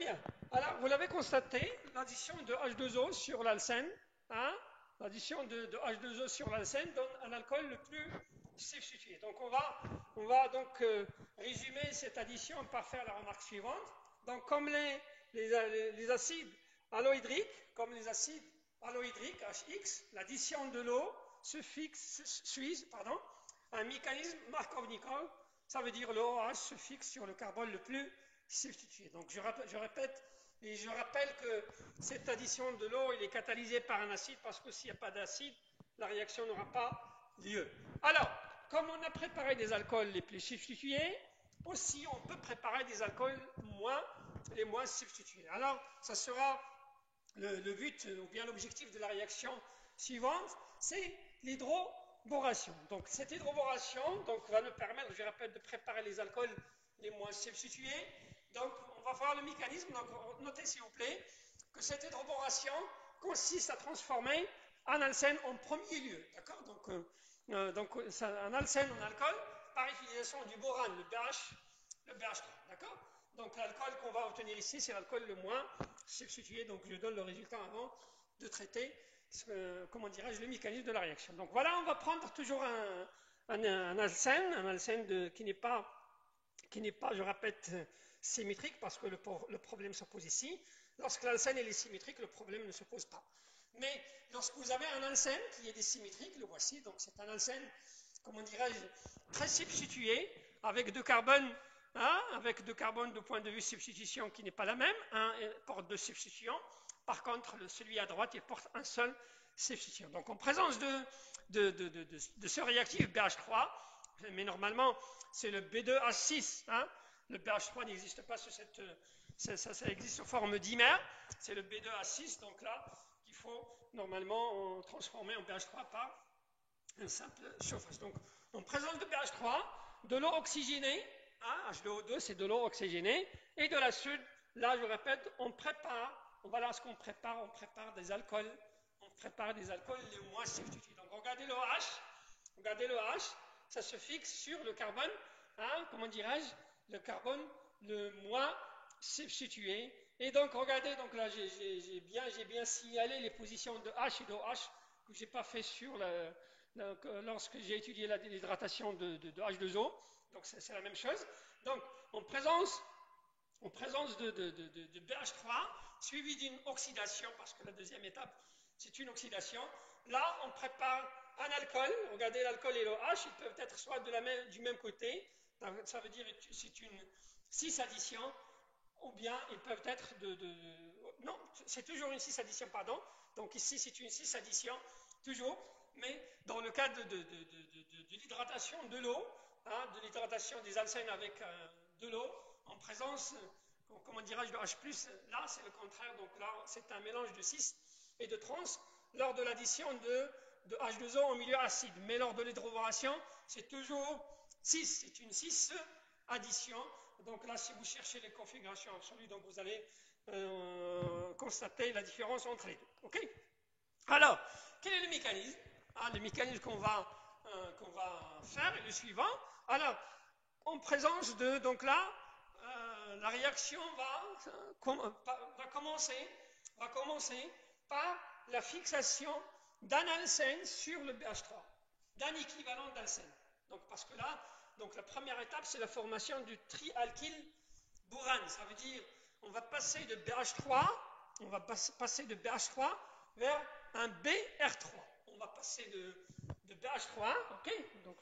bien. Alors, vous l'avez constaté, l'addition de H2O sur l'alcène, hein, l'addition de H2O sur l'alcène donne un alcool le plus substitué. Donc, on va donc résumer cette addition par faire la remarque suivante. Donc, comme les acides halohydriques, HX, l'addition de l'eau suit un mécanisme Markovnikov. Ça veut dire l'OH se fixe sur le carbone le plus substitué. Donc je répète et je rappelle que cette addition de l'eau est catalysée par un acide parce que s'il n'y a pas d'acide, la réaction n'aura pas lieu. Alors, comme on a préparé des alcools les plus substitués, aussi on peut préparer des alcools les moins substitués. Alors, ça sera le but ou bien l'objectif de la réaction suivante, c'est l'hydroboration. Donc cette hydroboration va nous permettre, je répète, de préparer les alcools les moins substitués. Donc on va voir le mécanisme. Donc notez s'il vous plaît que cette hydroboration consiste à transformer un alcène en premier lieu. D'accord, un alcène en alcool par utilisation du borane, le BH3. D'accord. Donc l'alcool qu'on va obtenir ici, c'est l'alcool le moins substitué. Donc je donne le résultat avant de traiter, le mécanisme de la réaction. Donc voilà, on va prendre toujours un alcène qui n'est pas, je répète, symétrique, parce que le problème se pose ici. Lorsque l'alcène est symétrique, le problème ne se pose pas. Mais lorsque vous avez un alcène qui est dissymétrique, le voici, donc c'est un alcène, très substitué, avec deux carbones, avec deux carbones de point de vue substitution qui n'est pas la même, un porte deux substituants, par contre celui à droite il porte un seul substituant. Donc en présence de ce réactif BH3, mais normalement c'est le B2H6, le BH3 n'existe pas sur cette, ça existe sous forme dimère, c'est le B2H6, donc là qu'il faut normalement transformer en BH3 par un simple chauffage. Donc en présence de BH3, de l'eau oxygénée, H2O2 c'est de l'eau oxygénée, et de la soude, là je répète, on prépare des alcools, les moins substitués. Donc regardez le H, ça se fixe sur le carbone, le carbone le moins substitué. Et donc regardez, donc là j'ai bien signalé les positions de H et de OH que j'ai pas fait lorsque j'ai étudié l'hydratation de H2O. Donc c'est la même chose. Donc en présence de BH3 suivi d'une oxydation, parce que la deuxième étape c'est une oxydation, là on prépare un alcool. Regardez, l'alcool et le H, ils peuvent être soit du même côté, ça veut dire que c'est une 6 addition, ou bien ils peuvent être non, c'est toujours une 6 addition, pardon. Donc ici c'est une 6 addition, toujours, mais dans le cadre de l'hydratation de l'eau, de l'hydratation des alcènes avec de l'eau, en présence, de H+, là c'est le contraire, donc là c'est un mélange de 6 et de trans lors de l'addition de H2O en milieu acide. Mais lors de l'hydroboration, c'est toujours 6, c'est une 6 addition. Donc là, si vous cherchez les configurations absolues, donc vous allez constater la différence entre les deux. Ok. Alors, quel est le mécanisme? Le mécanisme qu'on va faire est le suivant. Alors, en présence de, donc là, la réaction va commencer par la fixation d'un alcène sur le BH3, d'un équivalent d'alcène. Donc parce que là, donc la première étape, c'est la formation du trialkyl bourane. Ça veut dire, on va passer de BH3, vers un BR3. On va passer de BH3, ok. Donc,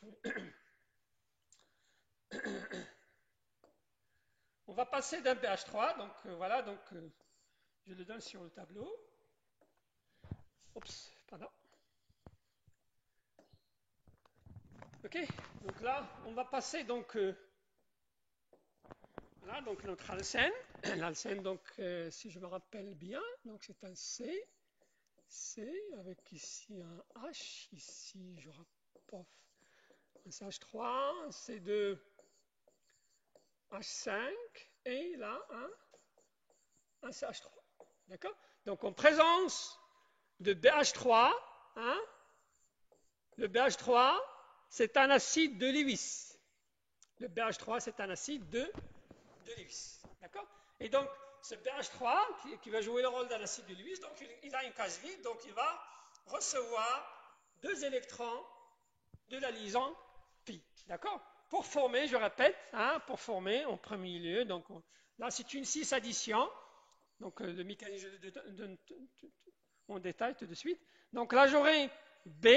on va passer d'un BH3, donc voilà, donc je le donne sur le tableau. Oups, pardon. Ok, donc là, on va passer donc voilà, donc notre alcène. L'alcène, donc si je me rappelle bien, donc c'est un C avec ici un H, ici je rapporte un CH3, un C2, H5 et là un CH3. D'accord? Donc en présence de BH3, le BH3 c'est un acide de Lewis. Le BH3 c'est un acide de Lewis. D'accord? Et donc ce BH3 qui va jouer le rôle d'un acide de Lewis, donc il a une case vide, donc il va recevoir 2 électrons de la liaison pi. D'accord? Pour former, je répète, hein, pour former en premier lieu, donc là c'est une 6 addition, donc le mécanisme on détaille tout de suite. Donc là j'aurai B,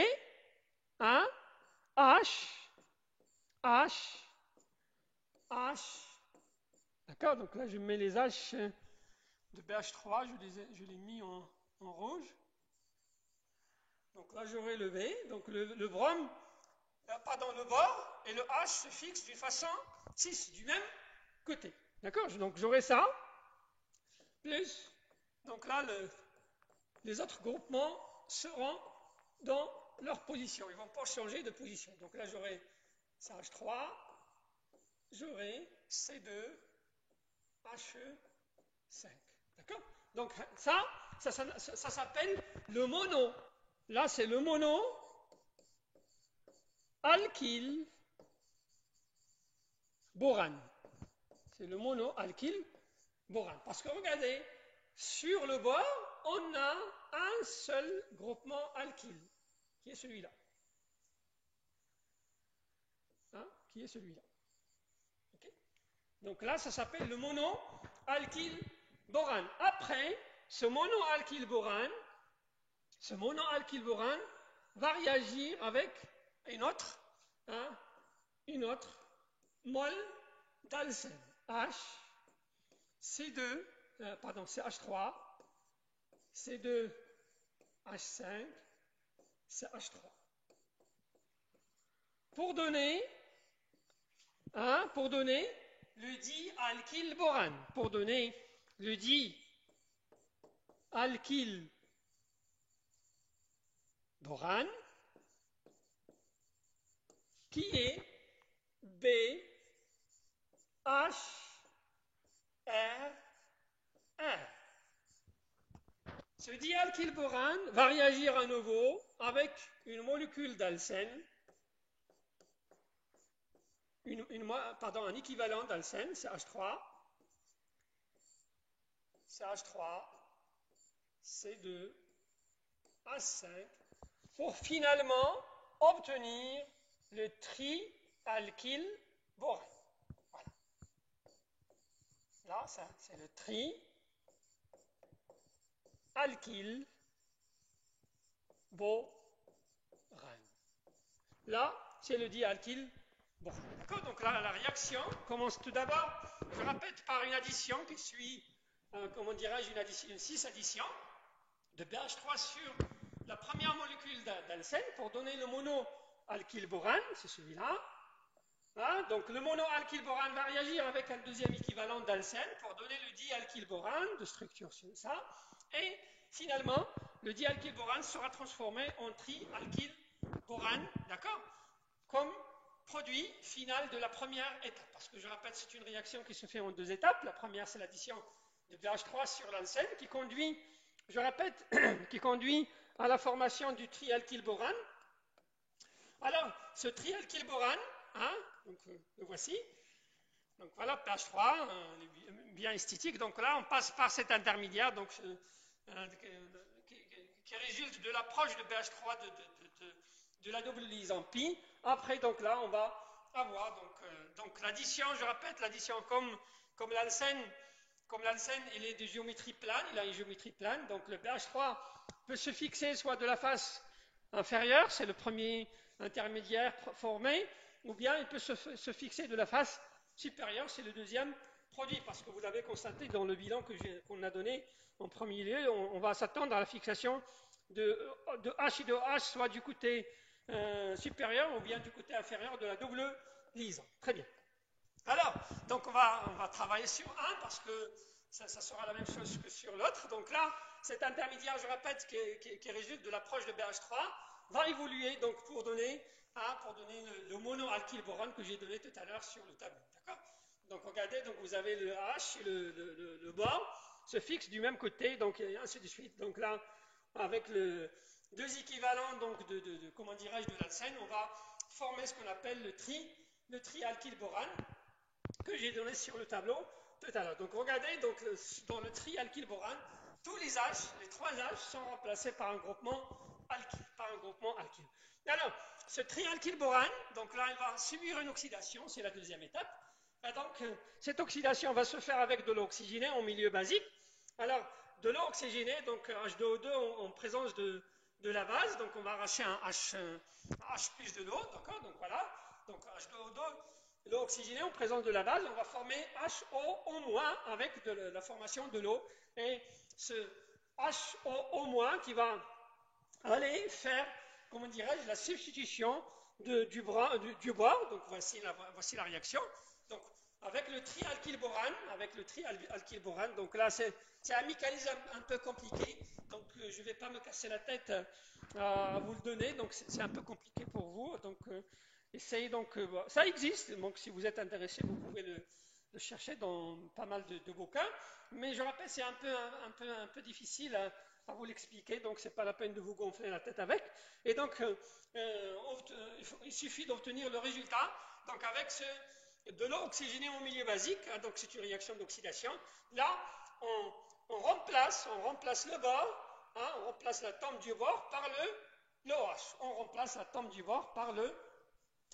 hein, H, H, H. D'accord? Donc là je mets les H de BH3, je les mis en rouge. Donc là j'aurai le V, donc le brome, pardon, le bord et le H se fixent d'une façon 6 du même côté. D'accord? Donc j'aurai ça, plus, donc là les autres groupements seront dans leur position. Ils ne vont pas changer de position. Donc là j'aurai CH3, j'aurai C2, HE5. D'accord? Donc ça s'appelle le mono. Là c'est le mono alkyl borane. C'est le mono-alkyl borane. Parce que regardez, sur le bord, on a un seul groupement alkyle, qui est celui-là. Hein, qui est celui-là. Okay. Donc là, ça s'appelle le mono-alkyl borane. Après, ce mono-alkyl borane va réagir avec une autre molle d'alcène. CH3, C2, H5, CH3. Pour donner le dialkylborane. Pour donner le dialkylborane, qui est BHRR. Ce dialkylborane va réagir à nouveau avec une molécule d'alcène, un équivalent d'alcène, CH3, C2, H5, pour finalement obtenir le trialkylborane. Voilà. Là, c'est le trialkylborane. Là, c'est le dialkylborane. D'accord? Donc là, la réaction commence tout d'abord, je répète, par une addition qui suit, une 6 addition de BH3 sur la première molécule d'alcène pour donner le monoalkylborane, c'est celui-là. Hein? Donc le monoalkylborane va réagir avec un deuxième équivalent d'alcène pour donner le dialkylborane de structure sur ça. Et finalement, le dialkylborane sera transformé en trialkylborane, d'accord? Comme produit final de la première étape. Parce que je répète, c'est une réaction qui se fait en 2 étapes. La première, c'est l'addition de BH3 sur l'alcène qui conduit, je répète, qui conduit à la formation du trialkylborane. Alors, ce trialkylborane, donc le voici. Donc voilà, pH3, bien esthétique. Donc là, on passe par cet intermédiaire donc, qui résulte de l'approche de BH3 de la double liaison pi. Après, donc là, on va avoir donc l'addition, je répète, l'addition comme l'alcène, il est de géométrie plane, il a une géométrie plane. Donc le BH3 peut se fixer soit de la face inférieure, c'est le premier intermédiaire formé, ou bien il peut se fixer de la face supérieure, c'est le deuxième produit, parce que vous avez constaté dans le bilan qu'on a donné en premier lieu, on va s'attendre à la fixation de H et de H, soit du côté supérieur ou bien du côté inférieur de la double liaison. Très bien. Alors, donc on va travailler sur un parce que ça sera la même chose que sur l'autre. Donc là, cet intermédiaire, je répète, qui résulte de l'approche de BH3, va évoluer donc pour donner le monoalkylborane que j'ai donné tout à l'heure sur le tableau. D'accord? Donc regardez, donc vous avez le H et le bord se fixent du même côté, donc et ainsi de suite. Donc là, avec deux équivalents donc de l'alcène, on va former ce qu'on appelle le trialkylborane que j'ai donné sur le tableau tout à l'heure. Donc regardez, donc, dans le trialkylborane, tous les H, les 3 H sont remplacés par un groupement alkyle. Alors, ce trialkylborane, donc là, il va subir une oxydation, c'est la deuxième étape. Et donc, cette oxydation va se faire avec de l'eau oxygénée en milieu basique. Alors, de l'eau oxygénée, donc H2O2 en présence de la base, donc on va arracher un H plus de l'eau, d'accord? Donc voilà, donc H2O2, l'eau oxygénée en présence de la base, on va former HO- avec la formation de l'eau. Et ce HO- qui va aller faire, comment dirais-je, la substitution du bois. Donc voici la réaction. Donc avec le trialkylborane, donc là c'est un mécanisme un peu compliqué, donc je ne vais pas me casser la tête à vous le donner, donc c'est un peu compliqué pour vous, donc essayez donc, ça existe, donc si vous êtes intéressé, vous pouvez le chercher dans pas mal de bouquins, mais je rappelle, c'est un peu difficile à vous l'expliquer, donc c'est pas la peine de vous gonfler la tête avec. Et donc, il suffit d'obtenir le résultat, donc avec de l'eau oxygénée au milieu basique, hein, donc c'est une réaction d'oxydation. Là, on remplace le bord, hein, on remplace l'atome du bord par l'OH. On remplace l'atome du bord par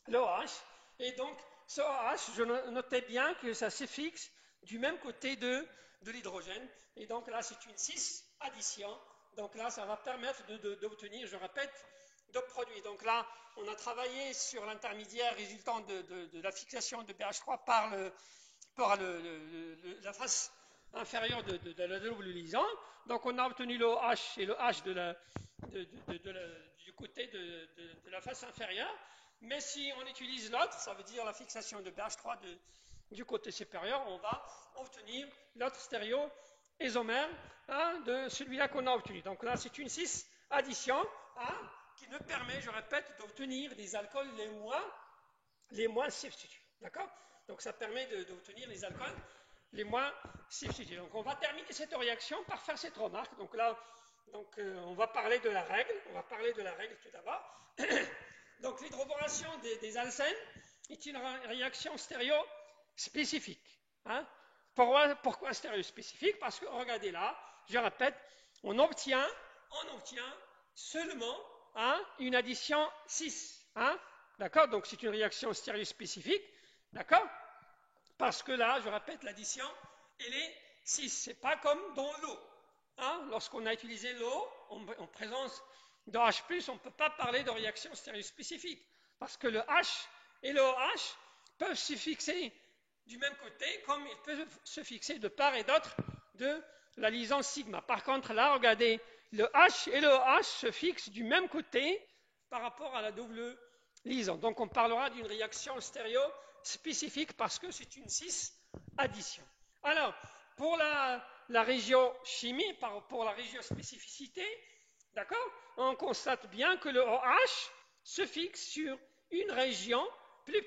l'OH. Et donc, ce OH, je notais bien que ça se fixe du même côté de l'hydrogène. Et donc là, c'est une 6 addition. Donc là, ça va permettre d'obtenir, je répète, deux produits. Donc là, on a travaillé sur l'intermédiaire résultant de la fixation de BH3 par la face inférieure de la double liaison. Donc on a obtenu le OH et le H du côté de la face inférieure. Mais si on utilise l'autre, ça veut dire la fixation de BH3 du côté supérieur, on va obtenir l'autre stéréo-isomère, hein, de celui-là qu'on a obtenu. Donc là, c'est une 6 addition, hein, qui nous permet, je répète, d'obtenir des alcools les moins substitués. D'accord? Donc ça permet d'obtenir les alcools les moins substitués. Donc on va terminer cette réaction par faire cette remarque. Donc là, on va parler de la règle. On va parler de la règle tout d'abord. Donc l'hydroboration des alcènes est une réaction stéréospécifique. Hein? Pourquoi stéréospécifique? Parce que regardez là, je répète, on obtient seulement, hein, une addition 6. Hein? D'accord? Donc c'est une réaction stéréospécifique. D'accord? Parce que là, je répète, l'addition, elle est 6. Ce n'est pas comme dans l'eau. Hein? Lorsqu'on a utilisé l'eau en présence de H+, on ne peut pas parler de réaction stéréospécifique. Parce que le H et le OH peuvent se fixer du même côté, comme ils peuvent se fixer de part et d'autre de la liaison sigma. Par contre, là, regardez, le H et le OH se fixent du même côté par rapport à la double liaison. Donc on parlera d'une réaction stéréospécifique parce que c'est une 6 addition. Alors, pour la régiochimie, pour la régiospécificité, d'accord, on constate bien que le OH se fixe sur une région plus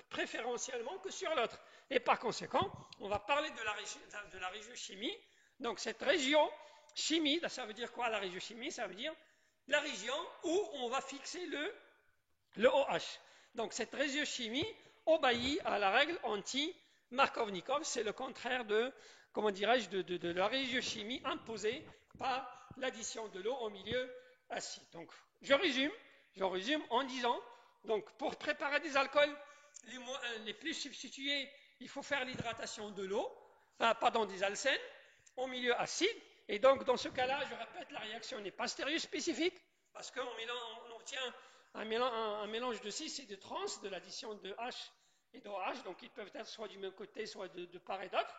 préférentiellement que sur l'autre. Et par conséquent, on va parler de la régiochimie. Donc cette régiochimie, ça veut dire quoi la régiochimie? Ça veut dire la région où on va fixer le OH. Donc cette régiochimie obéit à la règle anti-Markovnikov. C'est le contraire de la régiochimie imposée par l'addition de l'eau au milieu acide. Donc je résume en disant, donc pour préparer des alcools les plus substitués, il faut faire l'hydratation de l'eau, des alcènes, au milieu acide. Et donc dans ce cas-là, je répète, la réaction n'est pas stéréospécifique, parce qu'on obtient un mélange de 6 et de trans de l'addition de H et d'OH, donc ils peuvent être soit du même côté, soit de part et d'autre.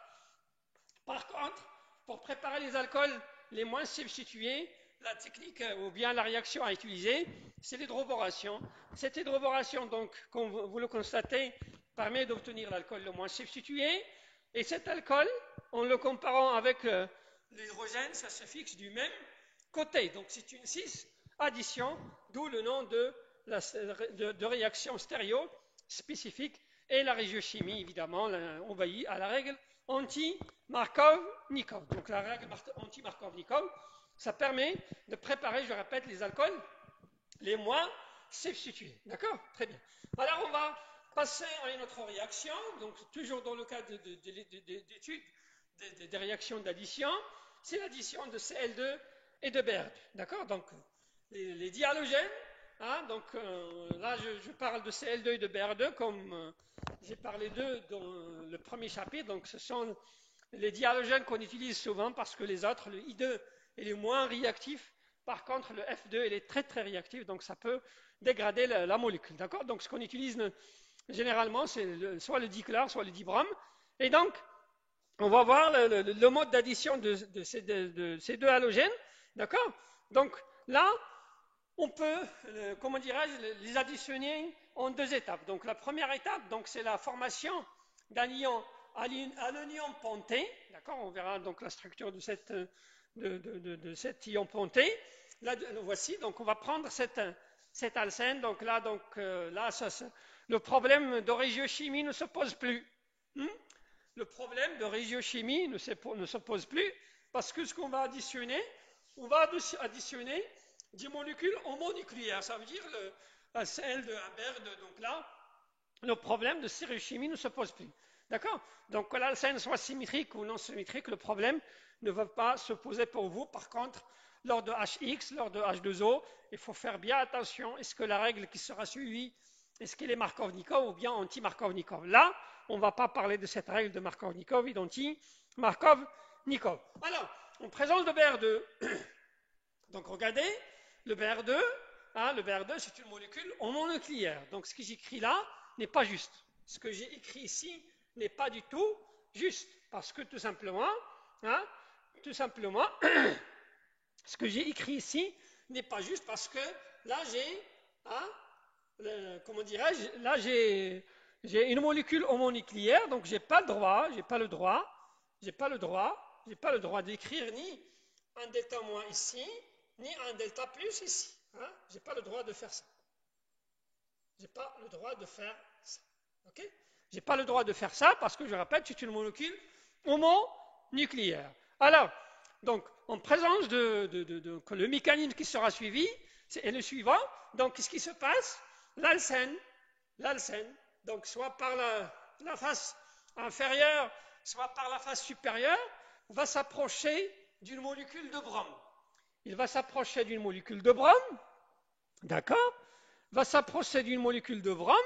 Par contre, pour préparer les alcools les moins substitués, la technique ou bien la réaction à utiliser, c'est l'hydroboration. Cette hydroboration, donc, comme vous le constatez, permet d'obtenir l'alcool le moins substitué. Et cet alcool, en le comparant avec l'hydrogène, ça se fixe du même côté. Donc c'est une 6 addition, d'où le nom de réaction stéréo spécifique. Et la régiochimie, évidemment, obéit à la règle anti-Markov-Nikov. Donc la règle anti-Markov-Nikov, ça permet de préparer, je répète, les alcools les moins substitués. D'accord? Très bien. Alors on va passer à une autre réaction, donc toujours dans le cas d'études des réactions d'addition, c'est l'addition de Cl2 et de Br2. D'accord? Donc, les dihalogènes, hein, donc là je parle de Cl2 et de Br2 comme j'ai parlé d'eux dans le premier chapitre, donc ce sont les dihalogènes qu'on utilise souvent parce que les autres, le I2 il est moins réactif, par contre le F2 il est très très réactif, donc ça peut dégrader la molécule. D'accord? Donc ce qu'on utilise généralement c'est soit le dichlore, soit le dibrom, et donc on va voir le mode d'addition de ces deux halogènes. D'accord? Donc là, on peut, comment dirais-je, les additionner en deux étapes. Donc la première étape, donc c'est la formation d'un ion à l'union ponté. D'accord? On verra donc la structure de cet ion ponté. Là, voici, donc on va prendre cet alcène. Donc là, le problème de régiochimie ne se pose plus. Le problème de régiochimie ne se pose plus parce que ce qu'on va additionner, on va additionner des molécules homonucléaires. Ça veut dire la Cl2, la Br2. Donc là, le problème de stéréochimie ne se pose plus. D'accord? Donc que l'alcène soit symétrique ou non symétrique, le problème ne va pas se poser pour vous. Par contre, lors de HX, lors de H2O, il faut faire bien attention. Est-ce que la règle qui sera suivie, est-ce qu'elle est Markovnikov ou bien anti-Markovnikov? Là, on ne va pas parler de cette règle de Markovnikov et d'anti-Markovnikov. Alors, en présence de Br2, donc regardez, le Br2, le Br2 c'est une molécule homonucléaire. Donc ce que j'écris là n'est pas juste. Ce que j'ai écrit ici n'est pas du tout juste. Parce que tout simplement, ce que j'ai écrit ici n'est pas juste parce que là j'ai, comment dirais-je, là j'ai une molécule homonucléaire, donc j'ai pas le droit d'écrire ni un delta moins ici, ni un delta plus ici. J'ai pas le droit de faire ça. J'ai pas le droit de faire ça. Ok? J'ai pas le droit de faire ça parce que je répète, c'est une molécule homonucléaire. Alors, donc, en présence le mécanisme qui sera suivi est le suivant. Donc, qu'est-ce qui se passe? L'alcène, donc soit par la face inférieure, soit par la face supérieure, va s'approcher d'une molécule de brome. Il va s'approcher d'une molécule de brome, d'accord? Va s'approcher d'une molécule de brome,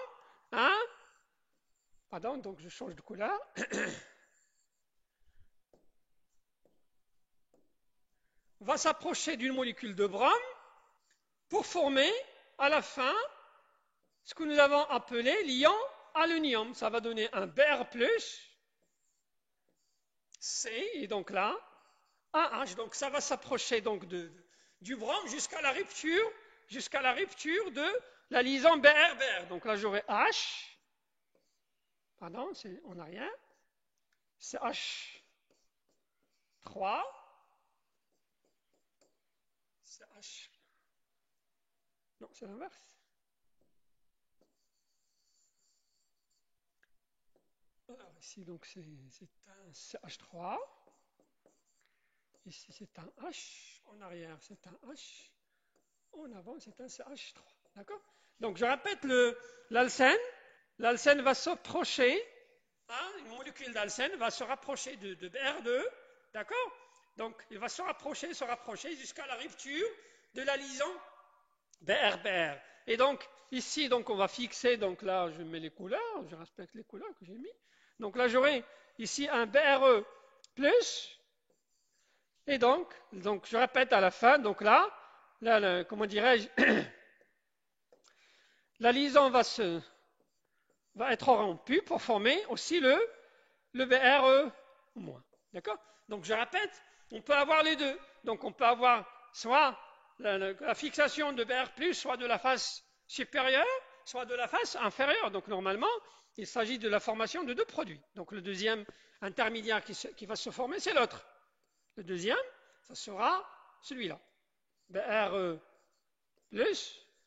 pardon, donc je change de couleur. Va s'approcher d'une molécule de brome pour former à la fin ce que nous avons appelé l'ion aluminium. Ça va donner un Br+, C, et donc là, un H. Donc ça va s'approcher donc du brome jusqu'à la rupture de la liaison Br-Br. Donc là j'aurai H, pardon, c'est en arrière, c'est H3, c'est H, non c'est l'inverse. Alors ici donc c'est un CH3, ici c'est un H, en arrière c'est un H, en avant c'est un CH3, d'accord? Donc je répète l'alcène va s'approcher, une molécule d'alcène va se rapprocher de Br2, d'accord? Donc il va se rapprocher jusqu'à la rupture de la liaison Br-Br. Et donc ici donc on va fixer, donc là je mets les couleurs, je respecte les couleurs que j'ai mis. Donc là j'aurai ici un Br plus, et donc je répète à la fin, donc là comment dirais-je, la liaison va être rompue pour former aussi le Br-. D'accord? Donc je répète, on peut avoir les deux. Donc on peut avoir soit la fixation de Br+, soit de la face supérieure, soit de la face inférieure. Donc normalement, il s'agit de la formation de deux produits. Donc le deuxième intermédiaire qui va se former, c'est l'autre. Le deuxième, ça sera celui-là. Br+,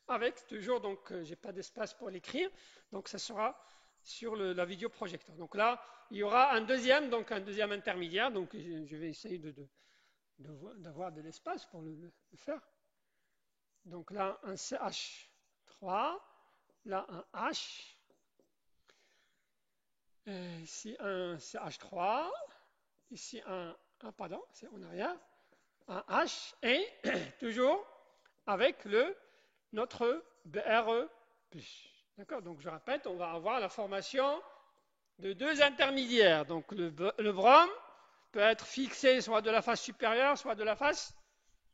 avec toujours, donc j'ai pas d'espace pour l'écrire, donc ça sera sur la vidéoprojecteur. Donc là, il y aura un deuxième intermédiaire, donc je vais essayer d'avoir de l'espace pour le faire. Donc là, un CH3, là un H, Ici un CH3, ici pardon, c'est en arrière, un H, et toujours avec notre BRE+. D'accord? Donc je répète, on va avoir la formation de deux intermédiaires. Donc le brome peut être fixé soit de la face supérieure, soit de la face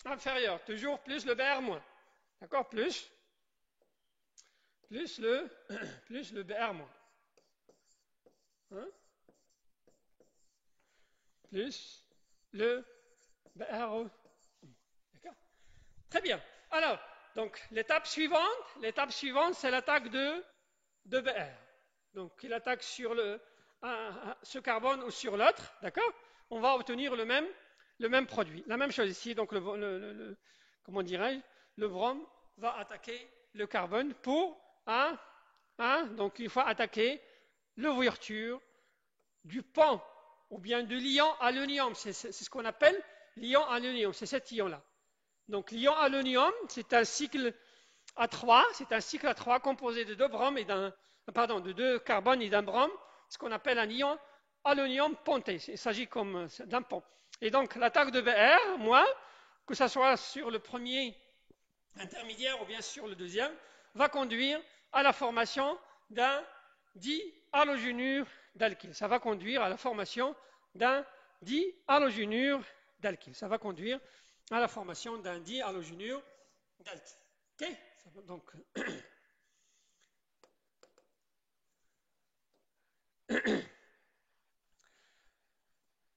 inférieure. Toujours plus le BR-. D'accord? Plus le BR-. Hein? Plus le BRE. D'accord? Très bien. Alors, donc l'étape suivante, c'est l'attaque de BR. Donc il attaque sur ce carbone ou sur l'autre, d'accord? On va obtenir le même produit. La même chose ici, donc comment dirais-je, le brome va attaquer le carbone pour donc il faut attaquer l'ouverture du pont ou bien de l'ion aluminium. C'est ce qu'on appelle l'ion aluminium, c'est cet ion-là. Donc l'ion aluminium, c'est un cycle à 3, composé de deux bromes et de deux carbones et d'un brome, ce qu'on appelle un ion aluminium ponté. Il s'agit comme d'un pont. Et donc l'attaque de BR, que ce soit sur le premier intermédiaire ou bien sur le deuxième, va conduire à la formation d'un dihalogénure d'alkyle. Ça va conduire à la formation d'un dihalogénure d'alkyle. Ça va conduire à la formation d'un dihalogénure d'alkyle. Ok? Donc,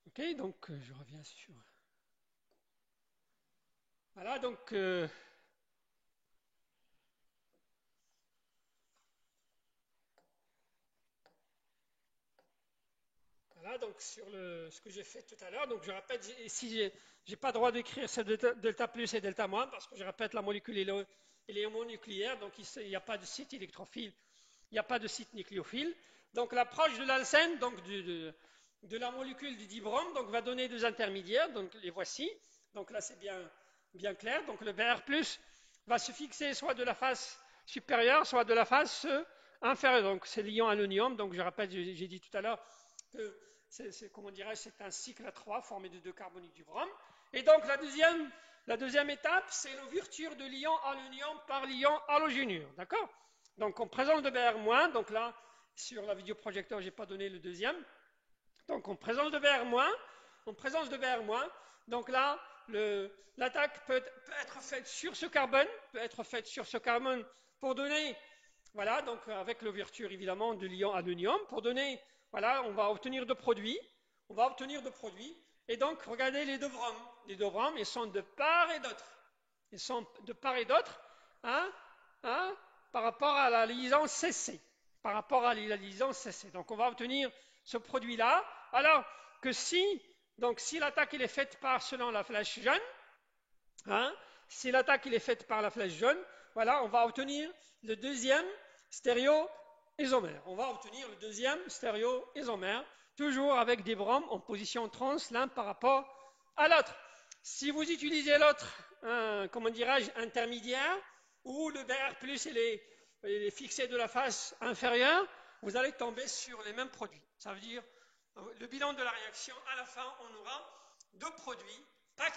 ok, donc je reviens sur. Voilà, donc voilà, donc sur ce que j'ai fait tout à l'heure, donc je répète, ici j'ai pas le droit d'écrire c'est delta plus et delta moins parce que je répète la molécule est homonucléaire, donc il n'y a pas de site électrophile, il n'y a pas de site nucléophile. Donc l'approche de l'alcène, donc de la molécule du dibrome, donc va donner deux intermédiaires, donc les voici. Donc là c'est bien clair. Donc le Br+ va se fixer soit de la face supérieure, soit de la face inférieure. Donc c'est l'ion aluminium. Donc je rappelle, j'ai dit tout à l'heure que c'est un cycle à 3 formé de deux carboniques du brome. Et donc la deuxième étape, c'est l'ouverture de l'ion aluminium par l'ion halogénure. D'accord? Donc en présence de Br-, donc là, sur la vidéoprojecteur, je n'ai pas donné le deuxième. Donc en présence de Br-, donc là, l'attaque peut être faite sur ce carbone, pour donner, voilà, donc avec l'ouverture évidemment de l'ion aluminium, pour donner, voilà, on va obtenir de produits, et donc regardez les deux bromes, ils sont de part et d'autre, par rapport à la liaison CC, donc on va obtenir ce produit-là, alors que si l'attaque est faite selon la flèche jaune, voilà, on va obtenir le deuxième stéréoisomère. Toujours avec des bromes en position trans l'un par rapport à l'autre. Si vous utilisez l'autre, intermédiaire, où le Br+ est fixé de la face inférieure, vous allez tomber sur les mêmes produits. Ça veut dire, le bilan de la réaction, à la fin, on aura deux produits, pas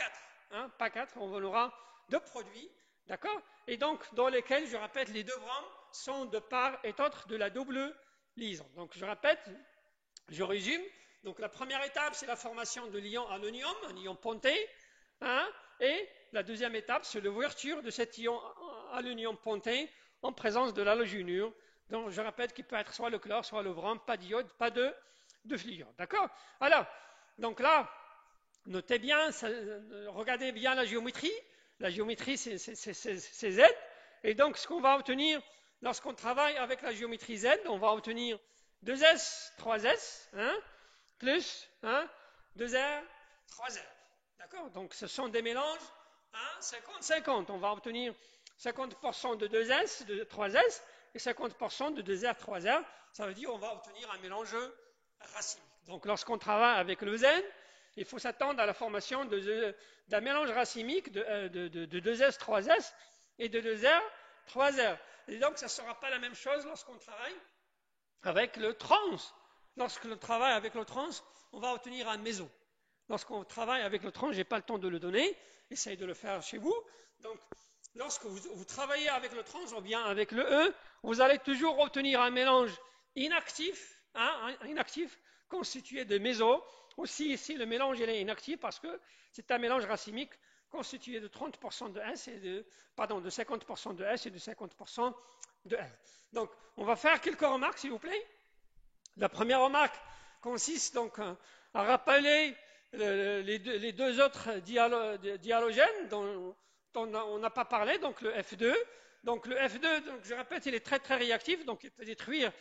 quatre, on aura deux produits, d'accord? Et donc, dans lesquels, je répète, les deux bromes sont de part et d'autre de la double liaison. Donc, je résume. Donc, la première étape, c'est la formation de l'ion aluminium, un ion ponté, et la deuxième étape, c'est l'ouverture de cet ion aluminium ponté en présence de l'halogénure. Donc, je répète qu'il peut être soit le chlore, soit le brome, pas d'iode, pas de fluor. D'accord? Alors, donc là, notez bien, regardez bien la géométrie. La géométrie, c'est Z. Et donc, ce qu'on va obtenir lorsqu'on travaille avec la géométrie Z, on va obtenir 2S, 3S, plus 2R, 3R. D'accord? Donc, ce sont des mélanges 50-50. On va obtenir 50% de 2S, de 3S, et 50% de 2R, 3R. Ça veut dire qu'on va obtenir un mélange racimique. Donc, lorsqu'on travaille avec le Z, il faut s'attendre à la formation d'un mélange racimique de 2S, 3S et de 2R, 3R. Et donc, ça ne sera pas la même chose lorsqu'on travaille avec le trans lorsque l'on travaille avec le trans, on va obtenir un méso. Lorsqu'on travaille avec le trans, je n'ai pas le temps de le donner, essayez de le faire chez vous. Donc, lorsque vous travaillez avec le trans ou bien avec le E, vous allez toujours obtenir un mélange inactif, inactif constitué de méso. Aussi, ici, le mélange il est inactif parce que c'est un mélange racimique constitué de 30% de S et de 50% de S et de 50% de R. Donc, on va faire quelques remarques, s'il vous plaît. La première remarque consiste donc à rappeler les deux autres dihalogènes dont on n'a pas parlé, donc le F2. Donc le F2, donc je répète, il est très très réactif, donc il peut détruire,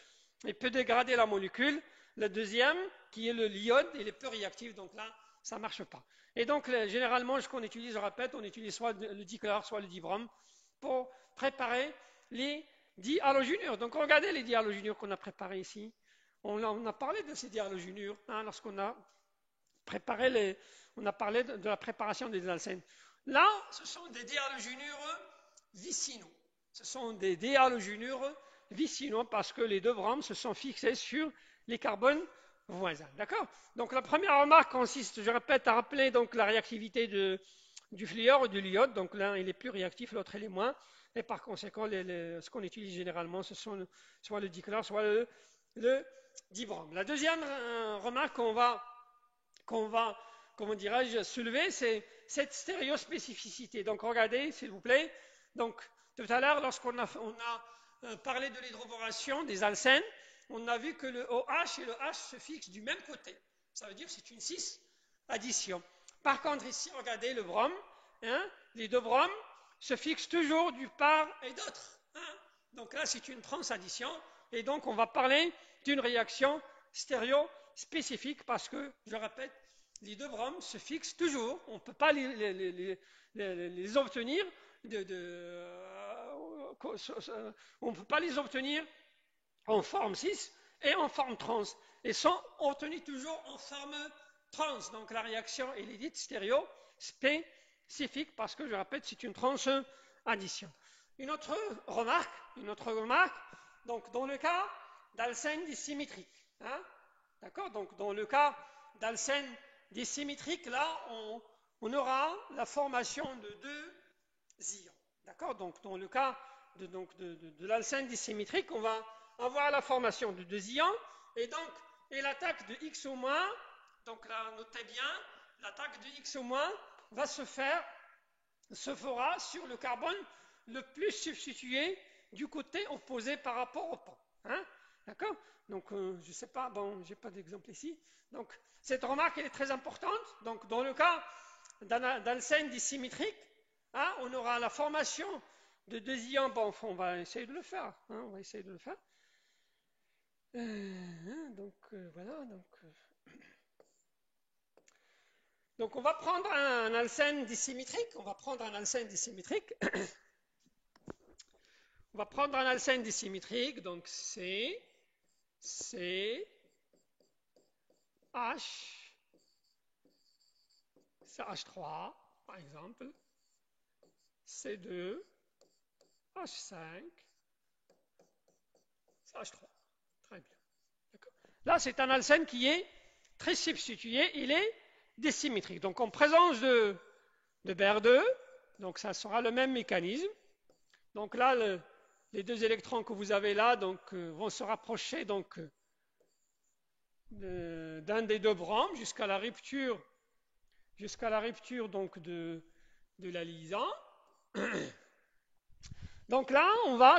il peut dégrader la molécule. Le deuxième, qui est le l'iode, il est peu réactif, donc là, ça ne marche pas. Et donc généralement, ce qu'on utilise, je répète, on utilise soit le dichlore, soit le dibrom pour préparer les dihalogénures. Donc regardez les dihalogénures qu'on a préparées ici. On a parlé de ces dihalogénures lorsqu'on a préparé on a parlé de la préparation des alcènes. Là, ce sont des dihalogénures vicinaux. Ce sont des dihalogénures vicinaux parce que les deux bromes se sont fixés sur les carbones voisins. D'accord? Donc la première remarque consiste, je répète, à rappeler donc la réactivité du fluor et de l'iode. Donc l'un il est plus réactif, l'autre il est moins. Et par conséquent, ce qu'on utilise généralement, ce sont soit le dichlore, soit le dibrom. La deuxième remarque qu'on va comment dirais-je, soulever, c'est cette stéréospécificité. Donc regardez, s'il vous plaît. Donc tout à l'heure, lorsqu'on a parlé de l'hydroboration des alcènes, on a vu que le OH et le H se fixent du même côté. Ça veut dire que c'est une cis addition. Par contre, ici, regardez le brome. Les deux bromes se fixent toujours du part et d'autre. Donc là, c'est une transaddition. Et donc, on va parler d'une réaction stéréospécifique parce que, je répète, les deux bromes se fixent toujours. On ne peut pas les obtenir on ne peut pas les obtenir en forme cis et en forme trans. Et sont obtenus toujours en forme trans. Donc la réaction elle est dite stéréospécifique parce que, je répète, c'est une transaddition. Une autre remarque, donc dans le cas d'alcène dissymétrique, d'accord, donc dans le cas d'alcène dissymétrique, là, on aura la formation de deux ions, d'accord, donc dans le cas de l'alcène dissymétrique, on va avoir la formation de deux ions, et donc, et l'attaque de X au moins, donc là, notez bien, l'attaque de X au moins se fera sur le carbone le plus substitué du côté opposé par rapport au pont. D'accord? Donc, je ne sais pas, bon, je n'ai pas d'exemple ici. Donc, cette remarque elle est très importante. Donc, dans le cas d'alcène dissymétrique, on aura la formation de deux ions. Bon, on va essayer de le faire. On va essayer de le faire. Voilà. Donc, on va prendre un alcène dissymétrique. On va prendre un alcène dissymétrique. Donc C, H, CH3, par exemple, C2, H5, CH3. Très bien. Là, c'est un alcène qui est très substitué, il est dissymétrique. Donc, en présence de Br2, donc ça sera le même mécanisme. Donc là, les deux électrons que vous avez là vont se rapprocher d'un des deux bromes jusqu'à la rupture donc de la liaison. Donc là,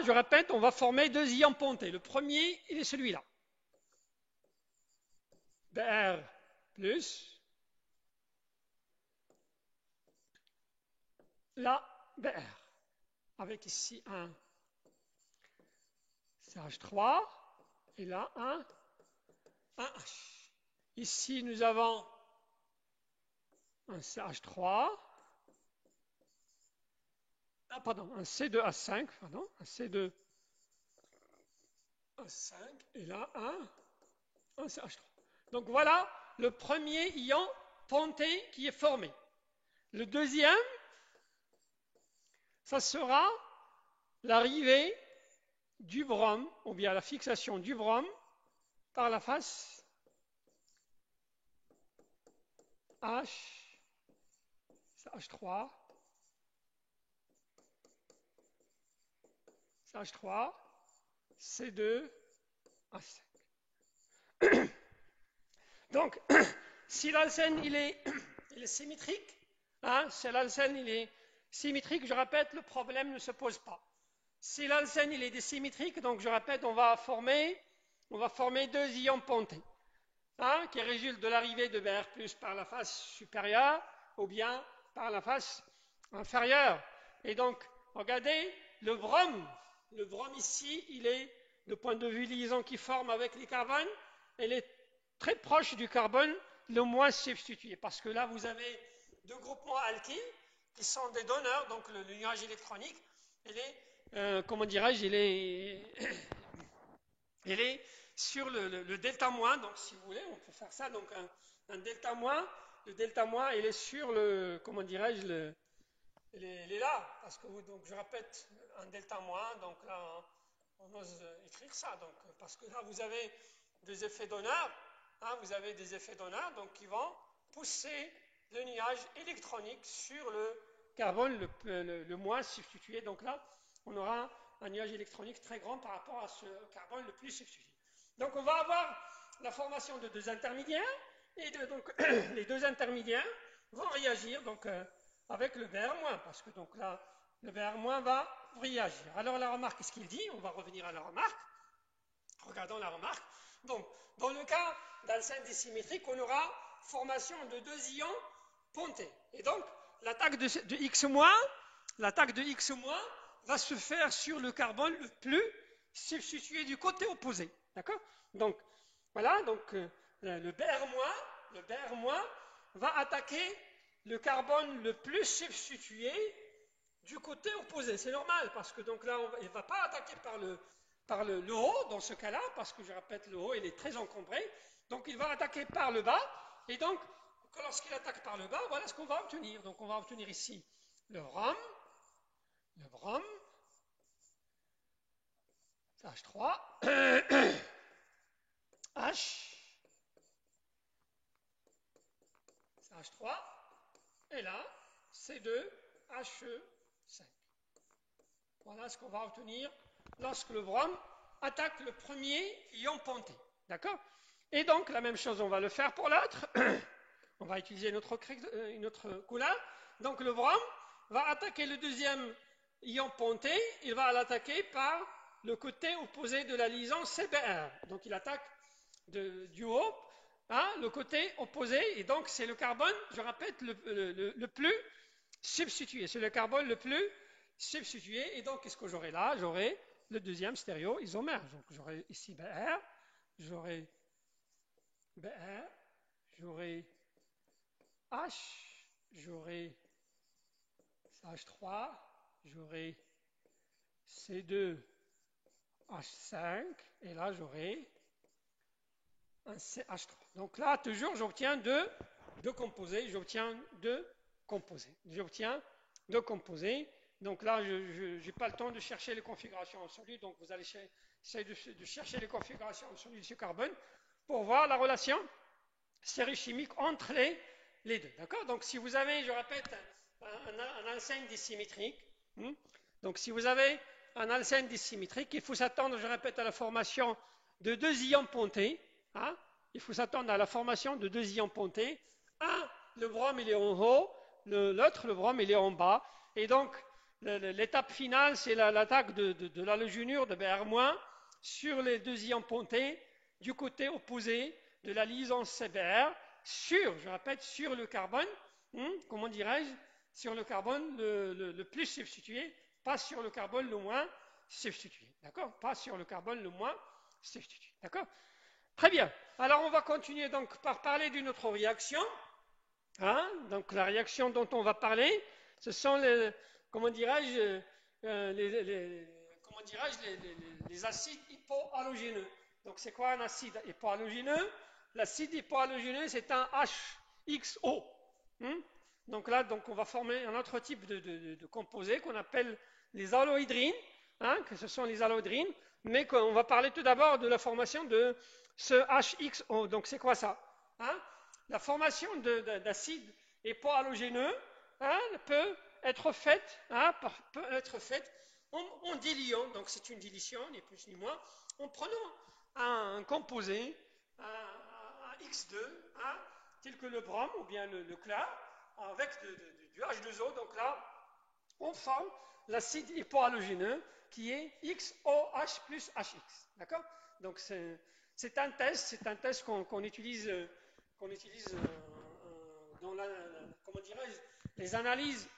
je répète, on va former deux ions pontés. Le premier, il est celui-là. Br plus là, Br. Avec ici un CH3 et là un H. Ici, nous avons un CH3, un C2H5, un C2H5 et là un CH3. Donc voilà le premier ion ponté qui est formé. Le deuxième, ça sera l'arrivée du brome, ou bien la fixation du brome par la face H, c'est H3, c'est H3, C2, H5. Donc, si l'alcène il est symétrique, hein, si l'alcène il est symétrique, je répète, le problème ne se pose pas. Si l'alcène il est désymétrique, donc je répète, on va former deux ions pontés, hein, qui résultent de l'arrivée de Br+ par la face supérieure ou bien par la face inférieure. Et donc, regardez, le brome ici, il est, de point de vue liaison qui forme avec les carbones, il est très proche du carbone le moins substitué, parce que là, vous avez deux groupements alkyles qui sont des donneurs, donc le nuage électronique, il est, comment dirais-je, il est sur le delta moins, donc si vous voulez, on peut faire ça, donc un delta moins, le delta moins, il est sur le, comment dirais-je, il est là, parce que donc je répète, un delta moins, donc là, on ose écrire ça, donc, parce que là, vous avez des effets donneurs, hein, vous avez des effets donneurs, donc qui vont pousser le nuage électronique sur le carbone le moins substitué, donc là, on aura un nuage électronique très grand par rapport à ce carbone le plus substitué. Donc on va avoir la formation de deux intermédiaires, et donc les deux intermédiaires vont réagir donc, avec le Br-, parce que donc là, le Br- va réagir. Alors la remarque, qu'est-ce qu'il dit? On va revenir à la remarque. Regardons la remarque. Donc, dans le cas d'alcène dissymétrique, on aura formation de deux ions pontés. Et donc, l'attaque de X-, l'attaque de X- va se faire sur le carbone le plus substitué du côté opposé. D'accord? Donc, voilà, donc le Br-, va attaquer le carbone le plus substitué du côté opposé. C'est normal, parce que donc là, il ne va pas attaquer par le haut, dans ce cas-là, parce que je répète, le haut, il est très encombré. Donc il va attaquer par le bas, et donc, lorsqu'il attaque par le bas, voilà ce qu'on va obtenir. Donc on va obtenir ici le brome, H3, H, H3, et là, C2, HE5. Voilà ce qu'on va obtenir lorsque le brome attaque le premier ion ponté. D'accord? Et donc, la même chose, on va le faire pour l'autre. On va utiliser une autre couleur. Donc, le brome va attaquer le deuxième ion ponté. Il va l'attaquer par le côté opposé de la liaison CBr. Donc, il attaque du haut, hein, le côté opposé. Et donc, c'est le carbone, je répète, le plus substitué. C'est le carbone le plus substitué. Et donc, qu'est-ce que j'aurai là? J'aurai le deuxième stéréo isomère. Donc, j'aurai ici Br, j'aurai Br, j'aurai H, j'aurai H3, j'aurai C2, H5, et là, j'aurai un CH3. Donc là, toujours, j'obtiens deux composés. Donc là, je n'ai pas le temps de chercher les configurations absolues. Donc vous allez essayer de chercher les configurations absolues de ce carbone pour voir la relation stéréochimique entre les deux. D'accord? Donc si vous avez, je répète, un alcène dissymétrique, donc si vous avez un alcène dissymétrique, il faut s'attendre, je répète, à la formation de deux ions pontés. Hein? Il faut s'attendre à la formation de deux ions pontés. Un, le brome il est en haut, l'autre, le brome il est en bas. Et donc, l'étape finale, c'est l'attaque de l'halogénure de Br- sur les deux ions pontés du côté opposé de la liaison CBr je répète, sur le carbone, comment dirais-je, sur le carbone le plus substitué, pas sur le carbone le moins substitué. D'accord? Pas sur le carbone le moins substitué. D'accord? Très bien. Alors on va continuer donc par parler d'une autre réaction. Hein? Donc la réaction dont on va parler, ce sont les, comment dirais-je, les acides hypohalogéneux. Donc c'est quoi un acide hypohalogéneux? L'acide hypohalogéneux, c'est un HXO. Donc là, on va former un autre type de composé qu'on appelle les halohydrines, hein, que ce sont les halohydrines, mais on va parler tout d'abord de la formation de ce HXO. Donc c'est quoi ça? Hein? la formation d'acide hypohalogéneux, hein, peut être faite, hein, en diluant, donc c'est une dilution, ni plus ni moins, en prenant un composé, un X2, hein, tel que le brome ou bien le CLA, avec du H2O, donc là, on forme l'acide hypohalogéneux qui est XOH plus HX. D'accord? Donc c'est un test qu'on utilise, dans comment dirais-je, les analyses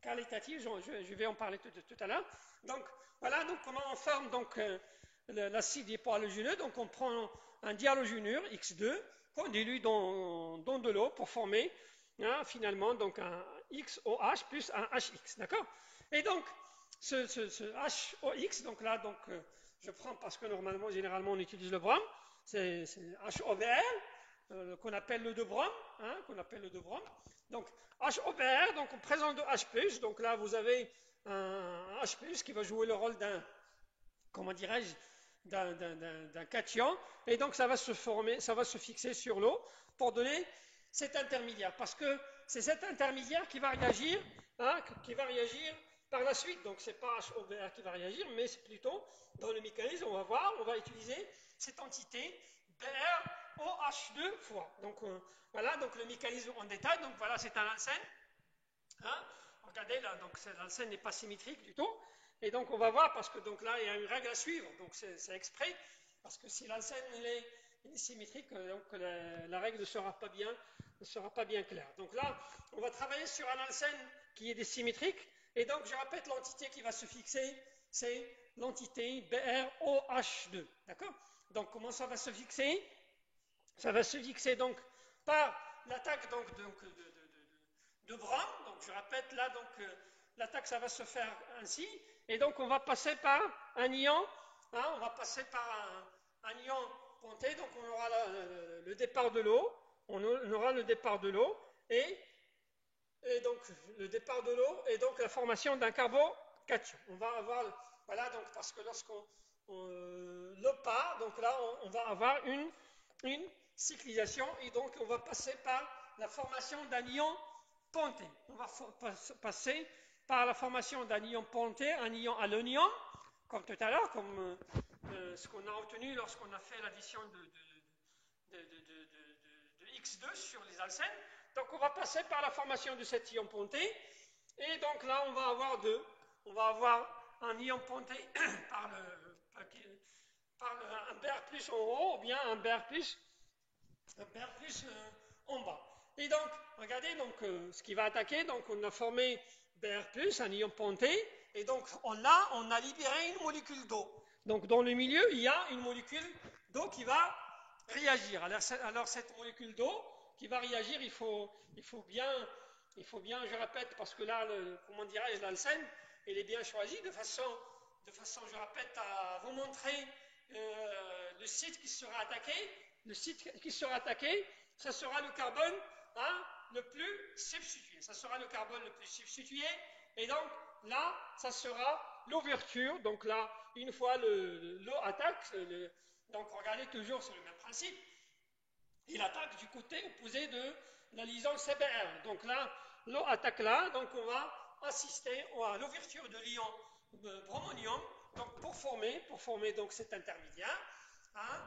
qualitatives. Je vais en parler tout à l'heure. Donc voilà, donc comment on forme donc l'acide hypohalogéneux. Donc on prend un dihalogénure X2 qu'on dilue dans de l'eau pour former, hein, finalement donc un XOH plus un HX, d'accord? Et donc ce HOX, donc là donc je prends parce que normalement généralement on utilise le brome, c'est HOVR qu'on appelle le 2 brome, hein, qu'on appelle le 2 brome. Donc HOVR, donc on présente de H+, donc là vous avez un H+, qui va jouer le rôle d'un, comment dirais-je, d'un cation, et donc ça va se former, ça va se fixer sur l'eau pour donner cet intermédiaire, parce que c'est cet intermédiaire qui va réagir, hein, qui va réagir par la suite. Donc c'est pas HOVR qui va réagir, mais c'est plutôt dans le mécanisme, on va voir, on va utiliser cette entité BrOH2 fois. Donc voilà, donc le mécanisme en détail. Donc voilà, c'est un alcène. Hein, regardez là, donc l'alcène n'est pas symétrique du tout. Et donc on va voir, parce que donc là il y a une règle à suivre, donc c'est exprès, parce que si l'alcène il est symétrique, donc la règle ne sera pas bien claire. Donc là, on va travailler sur un alcène qui est désymétrique, et donc je répète, l'entité qui va se fixer, c'est l'entité BrOH2. D'accord? Donc comment ça va se fixer? Ça va se fixer donc par l'attaque de brome. Donc je répète là, donc l'attaque ça va se faire ainsi, et donc on va passer par un ion, hein, on va passer par un ion ponté, donc on aura le départ de l'eau, et donc le départ de l'eau et donc la formation d'un carbocation. On va avoir, voilà, donc parce que lorsqu'on l'eau part, donc là on va avoir une cyclisation, et donc on va passer par la formation d'un ion ponté. On va passer par la formation d'un ion ponté, un ion halonium, comme tout à l'heure, comme ce qu'on a obtenu lorsqu'on a fait l'addition de X2 sur les alcènes. Donc on va passer par la formation de cet ion ponté, et donc là on va avoir deux. On va avoir un ion ponté un Br plus en haut, ou bien un Br plus en bas. Et donc, regardez donc, ce qui va attaquer. Donc on a formé Br plus, un ion ponté, et donc on a libéré une molécule d'eau. Donc dans le milieu, il y a une molécule d'eau qui va réagir. Alors cette molécule d'eau qui va réagir, il faut bien, je répète, parce que là, comment dirais-je, l'alcène, elle est bien choisie de façon, je répète, à vous montrer le site qui sera attaqué. Le site qui sera attaqué, ça sera le carbone, hein, le plus substitué. Ça sera le carbone le plus substitué, et donc là, ça sera l'ouverture. Donc là, une fois l'eau attaque, donc regardez toujours sur le même principe, il attaque du côté opposé de la liaison CBR. Donc là, l'eau attaque là, donc on va assister à l'ouverture de l'ion bromonium, donc pour former donc cet intermédiaire, hein,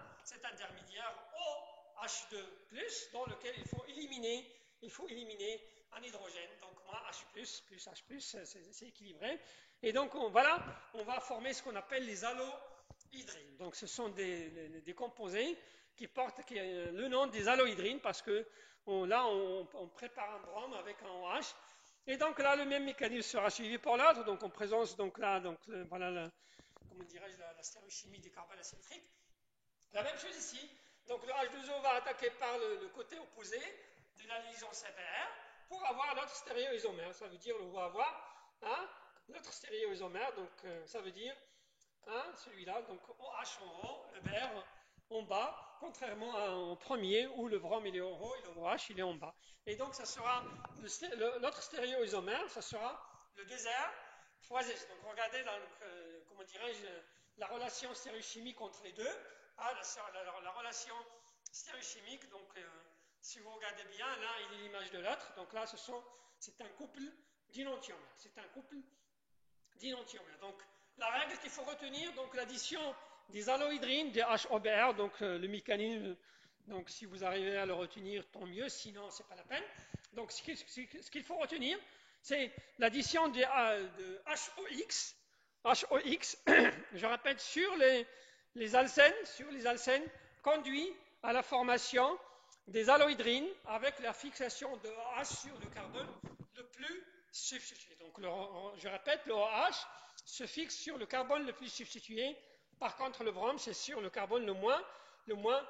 OH2+, dans lequel il faut éliminer un hydrogène. Donc moi, H+, plus H+, c'est équilibré. Et donc on va former ce qu'on appelle les halohydrines. Donc ce sont des composés qui portent le nom des halohydrines, parce que là on prépare un brome avec un OH. Et donc là, le même mécanisme sera suivi pour l'autre. Donc on présente donc là, voilà, comment dirais-je, la stéréochimie des carbones asymétriques. La même chose ici. Donc le H2O va attaquer par le côté opposé de la liaison CBR pour avoir notre stéréoisomère. Ça veut dire qu'on va avoir, hein, notre stéréoisomère. Donc ça veut dire, hein, celui-là, donc OH en haut, le Br en bas, contrairement au premier où le brome il est en haut et le OH il est en bas. Et donc ça sera notre stéréoisomère, ça sera le 2R fois S. Donc regardez comment dirais-je, la relation stéréochimique entre les deux. Ah, la relation stéréochimique. Donc, si vous regardez bien, là, il est l'image de l'autre. Donc là, c'est un couple d'inantiomères. C'est un couple d'inantiomères. Donc, la règle qu'il faut retenir, donc l'addition des allohydrines, des HOBR, donc le mécanisme, donc si vous arrivez à le retenir, tant mieux, sinon, c'est pas la peine. Donc, ce qu'il faut retenir, c'est l'addition de HOX, je répète, sur les alcènes, conduit à la formation des allohydrines avec la fixation de OH sur le carbone le plus substitué. Donc, je répète, le OH se fixe sur le carbone le plus substitué. Par contre, le brome, c'est sur le carbone le moins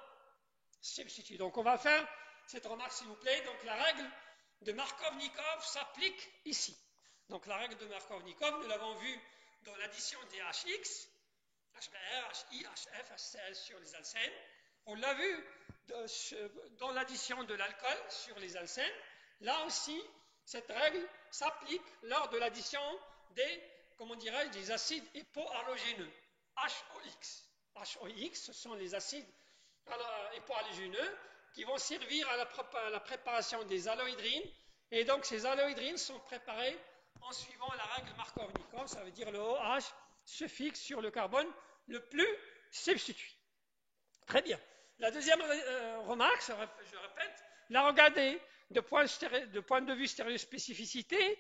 substitué. Donc, on va faire cette remarque, s'il vous plaît. Donc, la règle de Markovnikov s'applique ici. Donc, la règle de Markovnikov, nous l'avons vu dans l'addition des HX, HBr, HI, HF, HCl sur les alcènes. On l'a vu dans l'addition de l'alcool sur les alcènes. Là aussi, cette règle s'applique lors de l'addition des acides hypohalogéneux, HOX. HOX, ce sont les acides hypohalogéneux qui vont servir à la préparation des allohydrines. Et donc, ces allohydrines sont préparées en suivant la règle Markovnikov. Ça veut dire le OH se fixe sur le carbone le plus substitué. Très bien. La deuxième remarque, je répète, la regardez de point de vue stéréospécificité,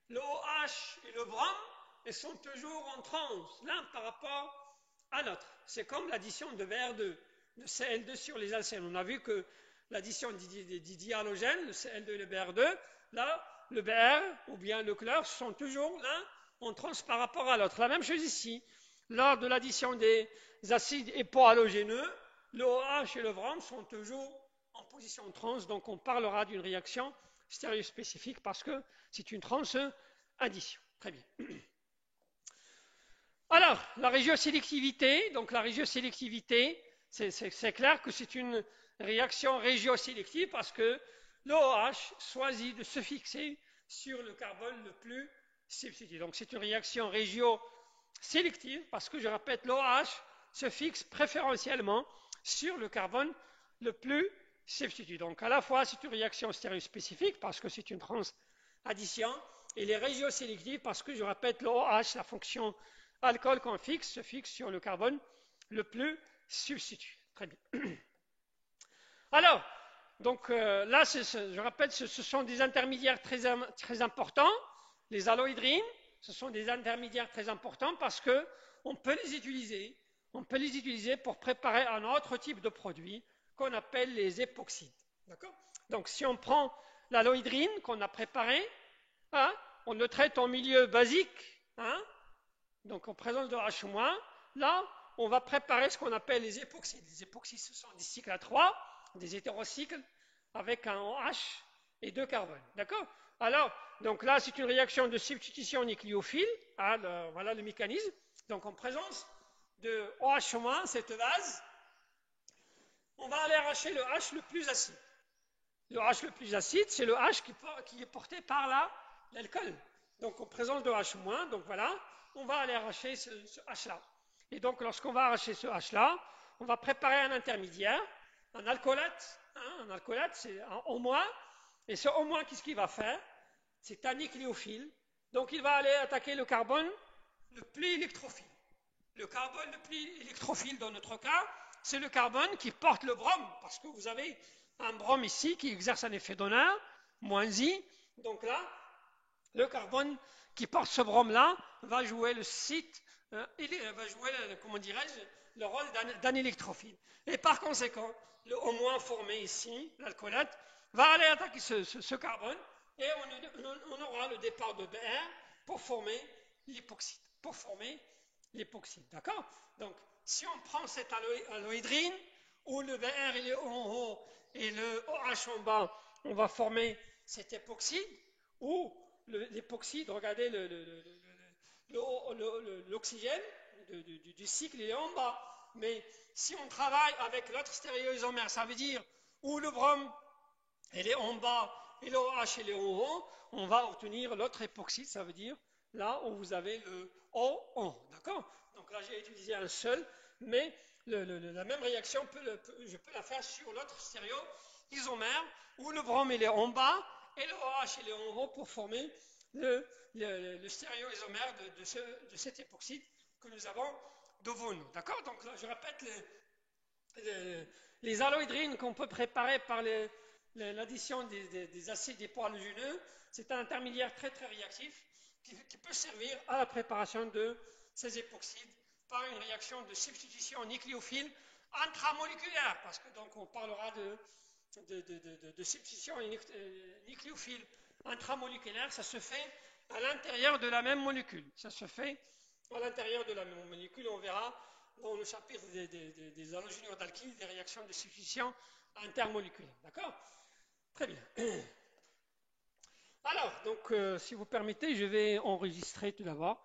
le OH et le brome, ils sont toujours en trans, l'un par rapport à l'autre. C'est comme l'addition de Br2, de Cl2 sur les alcènes. On a vu que l'addition des dihalogènes, le Cl2 et le Br2, là, le Br ou bien le chlore sont toujours l'un en trans par rapport à l'autre. La même chose ici. Lors de l'addition des acides hypohalogéneux, le OH et le brome sont toujours en position trans, donc on parlera d'une réaction stéréospécifique parce que c'est une trans-addition. Très bien. Alors, la régiosélectivité, donc la régiosélectivité, c'est clair que c'est une réaction régiosélective parce que le OH choisit de se fixer sur le carbone le plus substitué. Donc c'est une réaction régiosélective parce que, je répète, l'OH se fixe préférentiellement sur le carbone le plus substitué. Donc à la fois c'est une réaction stéréospécifique parce que c'est une trans-addition et les régiosélectives parce que, je répète, l'OH, la fonction alcool qu'on fixe, se fixe sur le carbone le plus substitué. Très bien. Alors, donc là, je répète, ce sont des intermédiaires très importants. Les allohydrines, ce sont des intermédiaires très importants parce qu'on peut les utiliser. On peut les utiliser pour préparer un autre type de produit qu'on appelle les époxydes. D'accord ? Donc, si on prend l'allohydrine qu'on a préparé, hein, on le traite en milieu basique, hein, donc en présence de H-, là, on va préparer ce qu'on appelle les époxydes. Les époxydes, ce sont des cycles à 3, des hétérocycles, avec un OH et 2 carbones. D'accord ? Alors, donc là, c'est une réaction de substitution nucléophile. Hein, voilà le mécanisme. Donc, en présence de OH-, cette base, on va aller arracher le H le plus acide. Le H le plus acide, c'est le H qui est porté par l'alcool. Donc, en présence de H-, donc voilà, on va aller arracher ce H-là. Et donc, lorsqu'on va arracher ce H-là, on va préparer un intermédiaire, un alcoolate. Hein, un alcoolate, c'est un O-. Et ce O-, qu'est-ce qu'il va faire? C'est un nucléophile. Donc, il va aller attaquer le carbone le plus électrophile. Le carbone le plus électrophile, dans notre cas, c'est le carbone qui porte le brome, parce que vous avez un brome ici qui exerce un effet d'honneur, moins I. Donc là, le carbone qui porte ce brome-là va jouer le site, va jouer, comment dirais-je, le rôle d'un électrophile. Et par conséquent, le O- formé ici, l'alcoolate, va aller attaquer ce carbone et on aura le départ de Br pour former l'époxyde. D'accord? Donc, si on prend cette allohydrine, où le Br il est en haut et le OH en bas, on va former cet époxyde, ou l'époxyde, regardez l'oxygène du cycle, il est en bas. Mais si on travaille avec l'autre stéréoisomère, ça veut dire où le brome il est en bas et le OH il est en haut, on va obtenir l'autre époxyde, ça veut dire là où vous avez le O. D'accord? Donc là j'ai utilisé un seul mais la même réaction, je peux la faire sur l'autre stéréoisomère, où le brom il est en bas et le OH il est en haut pour former le stéréoisomère de cet époxyde que nous avons devant nous. D'accord? Donc là, je répète, les allohydrines qu'on peut préparer par l'addition des acides hypohalogéneux, c'est un intermédiaire très très réactif qui peut servir à la préparation de ces époxydes par une réaction de substitution nucléophile intramoléculaire, parce que donc on parlera de substitution nucléophile intramoléculaire, ça se fait à l'intérieur de la même molécule. Ça se fait à l'intérieur de la même molécule, on verra dans le chapitre des halogénures d'alkyles, des réactions de substitution intermoléculaire. D'accord? Très bien. Alors, donc, si vous permettez, je vais enregistrer tout d'abord.